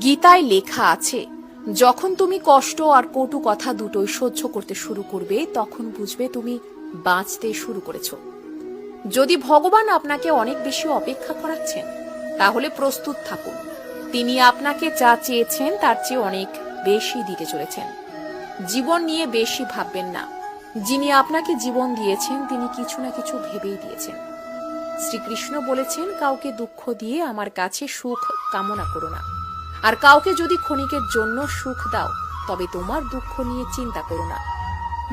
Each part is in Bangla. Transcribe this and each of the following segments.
গীতায় লেখা আছে, যখন তুমি কষ্ট আর কটু কথা দুটোই সহ্য করতে শুরু করবে তখন বুঝবে তুমি বাঁচতে শুরু করেছো। যদি ভগবান আপনাকে অনেক বেশি অপেক্ষা করাচ্ছেন তাহলে প্রস্তুত থাকুন, তিনি আপনাকে যা চেয়েছেন তার চেয়ে অনেক বেশি দিতে চলেছেন। জীবন নিয়ে বেশি ভাববেন না, যিনি আপনাকে জীবন দিয়েছেন তিনি কিছু না কিছু ভেবেই দিয়েছেন। শ্রীকৃষ্ণ বলেছেন, কাউকে দুঃখ দিয়ে আমার কাছে সুখ কামনা করো না, আর কাউকে যদি ক্ষণিকের জন্য সুখ দাও তবে তোমার দুঃখ নিয়ে চিন্তা করো না।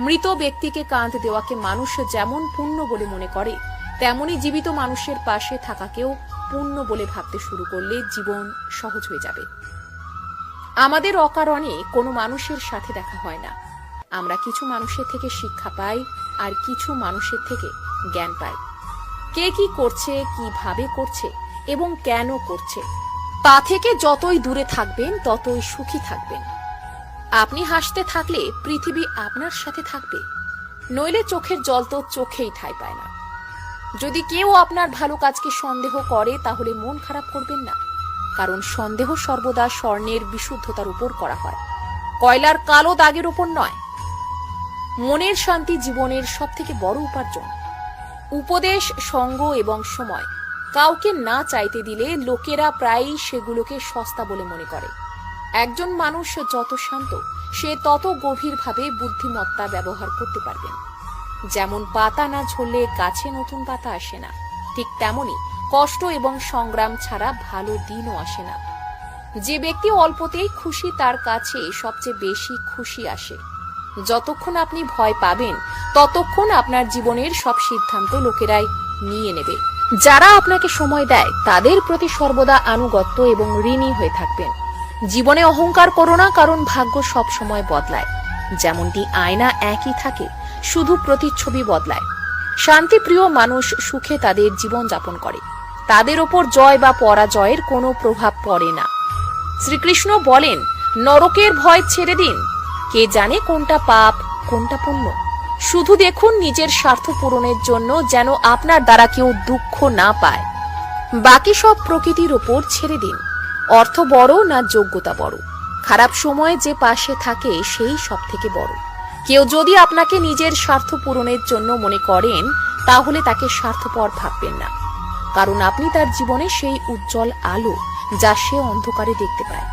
মৃত ব্যক্তিকে কাঁধ দেওয়াকে মানুষ যেমন পুণ্য বলে মনে করে, তেমনি জীবিত মানুষের পাশে থাকাকেও পুণ্য বলে ভাবতে শুরু করলে জীবন সহজ হয়ে যাবে। আমাদের অকারণে কোনো মানুষের সাথে দেখা হয় না। আমরা কিছু মানুষের থেকে শিক্ষা পাই আর কিছু মানুষের থেকে জ্ঞান পাই। কে কি করছে, কিভাবে করছে এবং কেন করছে তা থেকে যতই দূরে থাকবেন ততই সুখী থাকবেন। আপনি হাসতে থাকলে পৃথিবী আপনার সাথে থাকবে, নইলে চোখের জল তো চোখেই ঠাঁই পায় না। যদি কেউ আপনার ভালো কাজকে সন্দেহ করে তাহলে মন খারাপ করবেন না, কারণ সন্দেহ সর্বদা স্বর্ণের বিশুদ্ধতার উপর করা হয়, কয়লার কালো দাগের উপর নয়। মনের শান্তি জীবনের সবথেকে বড় উপার্জন। উপদেশ, সঙ্গ এবং সময় কাউকে না চাইতে দিলে লোকেরা প্রায়ই সেগুলোকে সস্তা বলে মনে করে। একজন মানুষ যত শান্ত সে তত গভীরভাবে বুদ্ধিমত্তা ব্যবহার করতে পারবেন। যেমন পাতা না ঝরলে গাছে নতুন পাতা আসে না, ঠিক তেমনি কষ্ট এবং সংগ্রাম ছাড়া ভালো দিনও আসে না। যে ব্যক্তি অল্পতেই খুশি তার কাছে সবচেয়ে বেশি খুশি আসে। যতক্ষণ আপনি ভয় পাবেন ততক্ষণ আপনার জীবনের সব সিদ্ধান্ত লোকেরাই নিয়ে নেবে। যারা আপনাকে সময় দেয় তাদের প্রতি সর্বদা আনুগত্য এবং ঋণী হয়ে থাকবেন। জীবনে অহংকার করো না, কারণ ভাগ্য সব সময় বদলায়। যেমনটি আয়না একই থাকে, শুধু প্রতিচ্ছবি বদলায়। শান্তিপ্রিয় মানুষ সুখে তাদের জীবন যাপন করে, তাদের ওপর জয় বা পরাজয়ের কোনো প্রভাব পড়ে না। শ্রীকৃষ্ণ বলেন, নরকের ভয় ছেড়ে দিন, কে জানে কোনটা পাপ কোনটা পুণ্য। শুধু দেখুন নিজের স্বার্থ পূরণের জন্য যেন আপনার দ্বারা কেউ দুঃখ না পায়। বাকি সব প্রকৃতির ওপর ছেড়ে দিন। অর্থ বড় না যোগ্যতা বড়, খারাপ সময়ে যে পাশে থাকে সেই সব থেকে বড়। কেউ যদি আপনাকে নিজের স্বার্থ পূরণের জন্য মনে করেন তাহলে তাকে স্বার্থপর ভাববেন না, কারণ আপনি তার জীবনে সেই উজ্জ্বল আলো যা সে অন্ধকারে দেখতে পায়।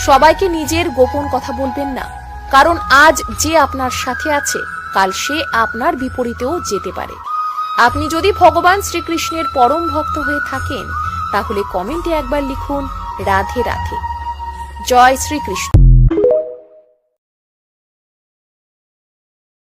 সবাইকে নিজের গোপন কথা বলবেন না, কারণ আজ যে আপনার সাথে আছে কাল সে আপনার বিপরীতেও যেতে পারে। আপনি যদি ভগবান শ্রীকৃষ্ণের পরম ভক্ত হয়ে থাকেন তাহলে কমেন্টে একবার লিখুন, রাধে রাধে। জয় শ্রীকৃষ্ণ।